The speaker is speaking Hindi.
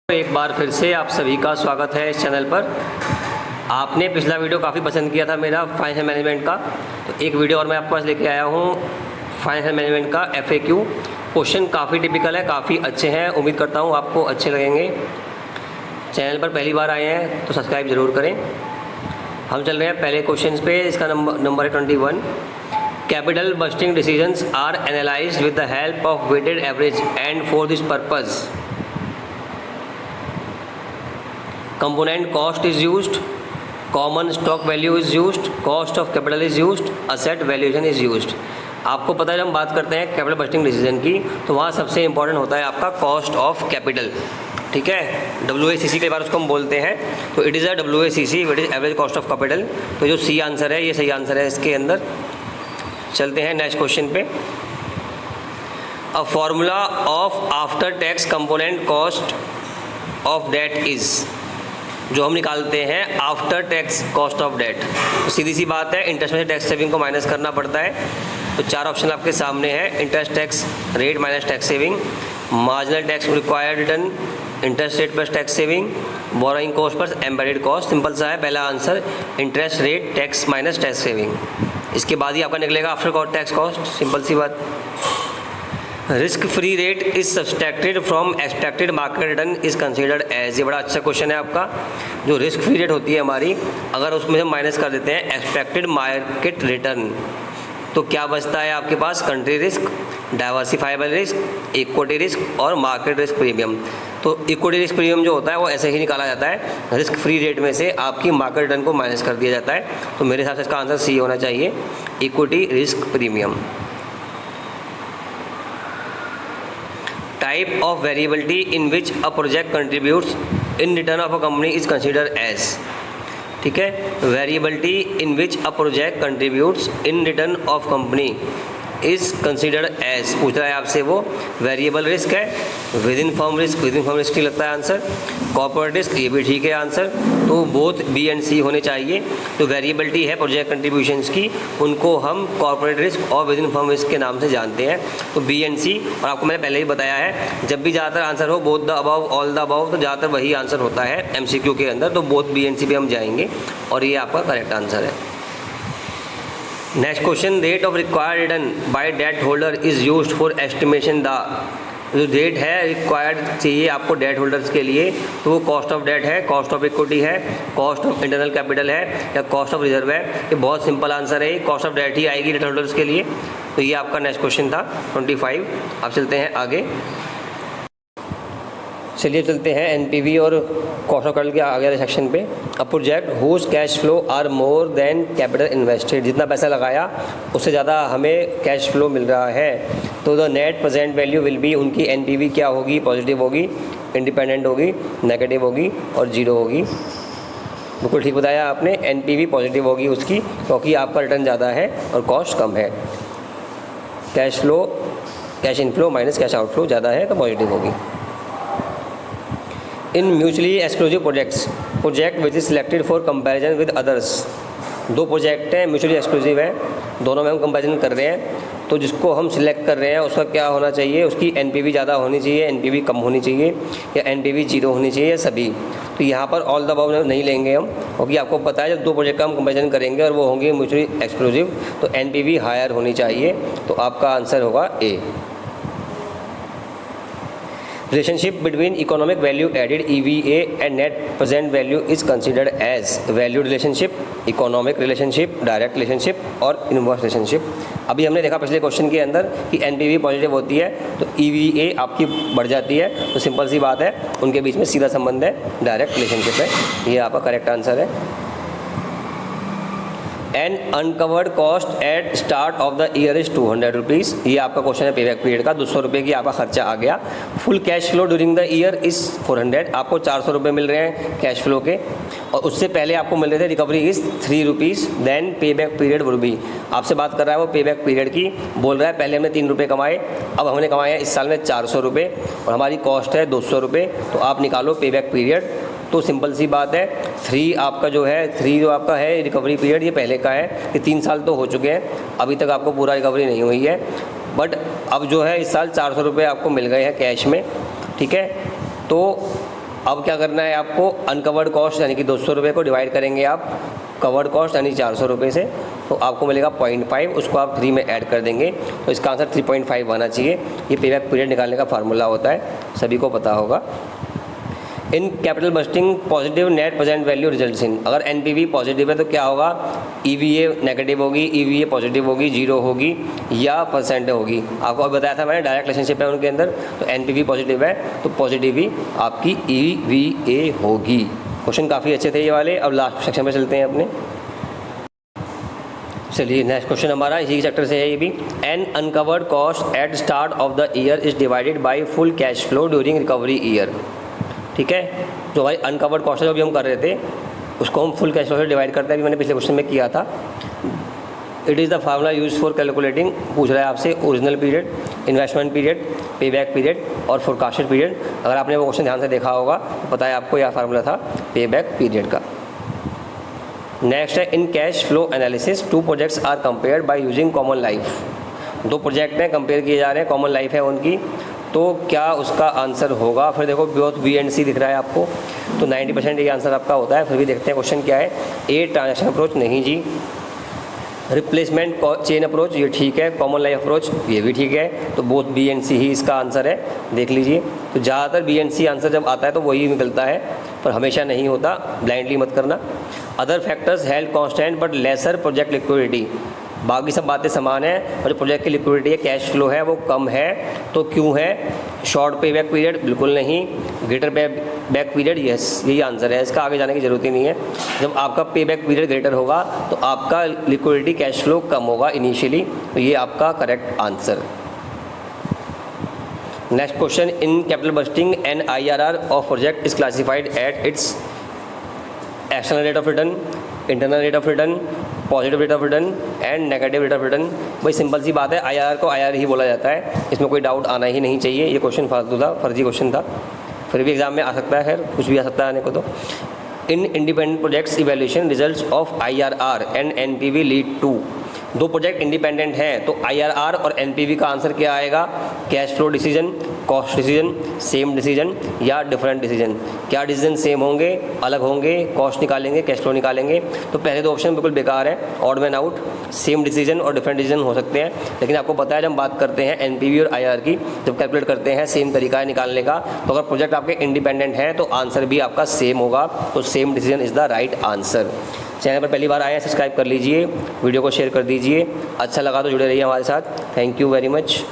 एक बार फिर से आप सभी का स्वागत है इस चैनल पर। आपने पिछला वीडियो काफ़ी पसंद किया था मेरा फाइनेंशियल मैनेजमेंट का, तो एक वीडियो और मैं आपके पास लेके आया हूँ फाइनेंशियल मैनेजमेंट का FAQ। क्वेश्चन काफ़ी टिपिकल है, काफ़ी अच्छे हैं, उम्मीद करता हूँ आपको अच्छे लगेंगे। चैनल पर पहली बार आए हैं तो सब्सक्राइब ज़रूर करें। हम चल रहे हैं पहले क्वेश्चन पे। इसका नंबर है 21। Capital budgeting decisions are analysed with the help of weighted average and for this purpose component cost is used, common stock value is used, cost of capital is used, asset valuation is used। आपको पता है जब हम बात करते हैं कैपिटल बस्टिंग डिसीजन की तो वहाँ सबसे इंपॉर्टेंट होता है आपका कॉस्ट ऑफ कैपिटल, ठीक है। WACC कई बार उसको हम बोलते हैं, तो it is a WACC, which is average cost of capital. तो जो सी आंसर है ये सही आंसर है इसके अंदर। चलते हैं नेक्स्ट क्वेश्चन पे। A formula of after tax component cost of debt is, जो हम निकालते हैं after tax cost of debt, तो सीधी सी बात है इंटरेस्ट में से टैक्स सेविंग को माइनस करना पड़ता है। तो चार ऑप्शन आपके सामने है, interest tax rate minus tax saving, marginal tax required return, interest rate plus tax saving, borrowing cost plus embedded cost. Simple सा है पहला answer, interest rate tax minus tax saving. इसके बाद ही आपका निकलेगा आफ्टर टैक्स कॉस्ट, सिंपल सी बात। Risk free rate is subtracted from expected market return is considered as. ये बड़ा अच्छा क्वेश्चन है आपका। जो रिस्क फ्री रेट होती है हमारी, अगर उसमें हम माइनस कर देते हैं एक्सपेक्टेड मार्केट रिटर्न, तो क्या बचता है आपके पास? Country risk, diversifiable risk, equity risk और मार्केट रिस्क प्रीमियम। तो इक्विटी रिस्क प्रीमियम जो होता है वो ऐसे ही निकाला जाता है, रिस्क फ्री रेट में से आपकी मार्केट रिटर्न को माइनस कर दिया जाता है। तो मेरे हिसाब से इसका आंसर सी होना चाहिए, equity risk premium. Type of variability in which a project contributes in return of a company is considered as, ठीक है। Variability in which a project contributes in return of company is considered as पूछ रहा है आपसे। वो वेरिएबल रिस्क है, within firm risk, within firm risk ही लगता है आंसर। कॉर्पोरेट रिस्क, ये भी ठीक है आंसर। तो बोथ B एंड C होने चाहिए। तो वेरिएबिलिटी है प्रोजेक्ट कंट्रीब्यूशंस की, उनको हम कॉर्पोरेट रिस्क और विद इन फर्म रिस्क के नाम से जानते हैं। तो B एंड C, और आपको मैंने पहले ही बताया है जब भी ज़्यादातर आंसर हो both the above all the above, तो ज़्यादातर वही आंसर होता है MCQ के अंदर। तो बोथ B एंड C पे हम जाएंगे और ये आपका करेक्ट आंसर है। Next question, rate of required return by debt holder is used for estimation the, जो डेट है रिक्वायर्ड चाहिए आपको डेट होल्डर्स के लिए, तो वो कॉस्ट ऑफ डेट है, कॉस्ट ऑफ इक्विटी है, कॉस्ट ऑफ इंटरनल कैपिटल है या कॉस्ट ऑफ रिजर्व है। ये बहुत सिंपल आंसर है, कॉस्ट ऑफ डेट ही आएगी डेट होल्डर्स के लिए। तो ये आपका नेक्स्ट क्वेश्चन था 25। अब चलते हैं आगे। चलिए चलते हैं NPV और कॉस्ट ऑफ कैपिटल के आगे वाले सेक्शन पे। A project whose cash flow are more than capital invested, जितना पैसा लगाया उससे ज़्यादा हमें कैश फ्लो मिल रहा है, तो the net present value will be, उनकी NPV क्या होगी? पॉजिटिव होगी, इंडिपेंडेंट होगी, नेगेटिव होगी और जीरो होगी। बिल्कुल ठीक बताया आपने, NPV पॉजिटिव होगी उसकी, क्योंकि आपका रिटर्न ज़्यादा है और कॉस्ट कम है। Cash flow, cash inflow minus cash outflow ज़्यादा है तो पॉजिटिव होगी। In mutually exclusive projects, project which is selected for comparison with others. दो प्रोजेक्ट हैं म्यूचुअली एक्सक्लूसिव है, दोनों में हम कंपैरिजन कर रहे हैं, तो जिसको हम सिलेक्ट कर रहे हैं उसका क्या होना चाहिए? उसकी NPV ज़्यादा होनी चाहिए, NPV कम होनी चाहिए, या NPV जीरो होनी चाहिए, या सभी। तो यहाँ पर ऑल द अबव नहीं लेंगे हम, क्योंकि आपको पता है जब दो प्रोजेक्ट का हम कंपैरिजन करेंगे और वो होंगे म्यूचुअली एक्सक्लूसिव, तो NPV हायर होनी चाहिए। तो आपका आंसर होगा A। Relationship between economic value added EVA and net present value is considered as value relationship, economic relationship, direct relationship और इनवर्स रिलेशनशिप। अभी हमने देखा पिछले क्वेश्चन के अंदर कि NPV पॉजिटिव होती है तो EVA आपकी बढ़ जाती है, तो सिंपल सी बात है उनके बीच में सीधा संबंध है, डायरेक्ट रिलेशनशिप है। ये आपका करेक्ट आंसर है। An uncovered cost at start of the year is 200 rupees. ये आपका क्वेश्चन है पेबैक पीरियड का, 200 रुपये की आपका खर्चा आ गया। Full cash flow during the year is 400, आपको 400 रुपये मिल रहे हैं कैश फ्लो के, और उससे पहले आपको मिल रहे थे recovery is 3 rupees. Then payback period would be, आपसे बात कर रहा है वो पेबैक पीरियड की, बोल रहा है पहले हमने 3 रुपये कमाए, अब हमने कमाए हैं इस साल में 400 रुपये और हमारी कॉस्ट है 200 रुपये। तो आप निकालो पेबैक पीरियड, तो सिंपल सी बात है 3 आपका जो है, 3 जो आपका है रिकवरी पीरियड, ये पहले का है कि 3 साल तो हो चुके हैं, अभी तक आपको पूरा रिकवरी नहीं हुई है, बट अब जो है इस साल 400 रुपये आपको मिल गए हैं कैश में, ठीक है। तो अब क्या करना है आपको, अनकवर्ड कॉस्ट यानी कि 200 रुपये को डिवाइड करेंगे आप कवर्ड कॉस्ट यानी 400 रुपये से, तो आपको मिलेगा 0.5, उसको आप 3 में ऐड कर देंगे, तो इसका आंसर 3.5 आना चाहिए। ये पेबैक पीरियड निकालने का फार्मूला होता है, सभी को पता होगा। इन capital bursting positive net present value results in, अगर एनपीवी पॉजिटिव है तो क्या होगा, ईवीए नेगेटिव होगी, ईवीए पॉजिटिव होगी, 0 होगी या परसेंट होगी। आपको अब बताया था मैंने, डायरेक्ट रिलेशनशिप है उनके अंदर, तो एनपीवी पॉजिटिव है तो पॉजिटिव ही आपकी ईवीए होगी। क्वेश्चन काफ़ी अच्छे थे ये वाले। अब लास्ट सेक्शन में चलते हैं अपने। चलिए नेक्स्ट क्वेश्चन हमारा इसी सेक्टर से है ये भी। An uncovered cost at start of the year is divided by full cash flow during recovery year. ठीक है, जो भाई अनकवर्ड कॉस्ट जो भी हम कर रहे थे उसको हम फुल कैश फ्लो से डिवाइड करते हैं, अभी मैंने पिछले क्वेश्चन में किया था। It is the formula use for calculating, पूछ रहा है आपसे, original period, investment period, payback period और फोरकास्टेड पीरियड। अगर आपने वो क्वेश्चन ध्यान से देखा होगा तो पता है आपको यह फार्मूला था पेबैक पीरियड का। नेक्स्ट है, in cash flow analysis 2 projects are compared by using common life. 2 project हैं, कंपेयर किए जा रहे हैं, कॉमन लाइफ है उनकी, तो क्या उसका आंसर होगा। फिर देखो बोथ बी एंड सी दिख रहा है आपको, तो 90% ये आंसर आपका होता है। फिर भी देखते हैं क्वेश्चन क्या है। ए ट्रांजैक्शन अप्रोच नहीं जी, रिप्लेसमेंट चेन अप्रोच ये ठीक है, कॉमन लाइफ अप्रोच ये भी ठीक है, तो बोथ बी एंड सी ही इसका आंसर है, देख लीजिए। तो ज़्यादातर बी एंड सी आंसर जब आता है तो वही निकलता है, पर हमेशा नहीं होता, ब्लाइंडली मत करना। Other factors held constant but lesser project liquidity, बाकी सब बातें समान है, और जो प्रोजेक्ट की लिक्विडिटी है, कैश फ्लो है, वो कम है, तो क्यों है। शॉर्ट पे बैक पीरियड बिल्कुल नहीं, ग्रेटर पे बैक पीरियड यस, यही आंसर है, इसका आगे जाने की ज़रूरत ही नहीं है। जब आपका पे बैक पीरियड ग्रेटर होगा तो आपका लिक्विडिटी कैश फ्लो कम होगा इनिशियली, तो ये आपका correct answer. Next question, in capital budgeting an IRR of project is classified at its external rate of return, internal rate of return, positive rate of return and negative rate of return. भाई सिंपल सी बात है, IRR को IRR ही बोला जाता है, इसमें कोई डाउट आना ही नहीं चाहिए। ये क्वेश्चन फालतू था, फर्जी क्वेश्चन था, फिर भी एग्जाम में आ सकता है, खैर कुछ भी आ सकता है आने को। तो in independent projects evaluation results of IRR and NPV lead to. 2 project independent हैं तो IRR और NPV का आंसर क्या आएगा, cash flow decision, cost decision, same decision या डिफरेंट डिसीजन। क्या डिसीजन सेम होंगे, अलग होंगे, कॉस्ट निकालेंगे, कैश फ्लो निकालेंगे। तो पहले 2 ऑप्शन बिल्कुल बेकार है, odd man out. Same decision और डिफरेंट डिसीजन हो सकते हैं, लेकिन आपको पता है जब हम बात करते हैं NPV और IRR की, जब कैलकुलेट करते हैं सेम तरीका है निकालने का, तो अगर प्रोजेक्ट आपके इंडिपेंडेंट हैं तो आंसर भी आपका सेम होगा, तो same decision is the right answer. Channel पर पहली बार आए हैं सब्सक्राइब कर लीजिए, वीडियो को शेयर कर दीजिए, अच्छा लगा तो जुड़े रहिए हमारे साथ। Thank you very much.